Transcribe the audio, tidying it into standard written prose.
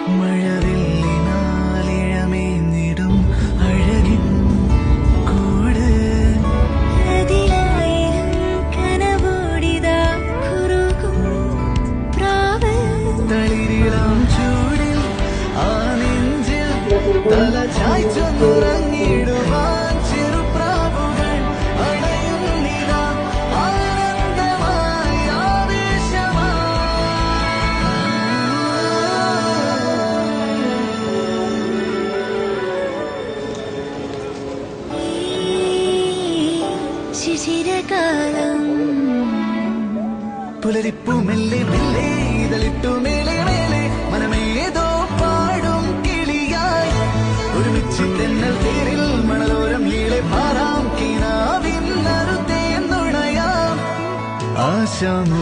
മഴവില്ലിനാലിഴമേഞ്ഞിടും അഴകിൻ കൂട് കനവോടിതാ കുറുകും പ്രാവ് തളിരിളം ചൂടിൽ ആ നെഞ്ചിൽ തല ചായ്ച്ചൊന്നുറങ്ങിടുവാൻ ചെറുപ്രാവുകൾ അണയുന്നിതാ ആനന്ദമായി ശിശിരകാലം പുലരിപ്പൂ മെല്ലെ മെല്ലെ ഇതളിട്ടു മേലെ മേലെ മനമേതോ പാടും കിളിയായി ഒരുമിച്ച് തെന്നൽ തേരിൽ മണലോരം നീളെ പാറാം കിനാവിൻ നറുതേ നുണയാം ആശാമു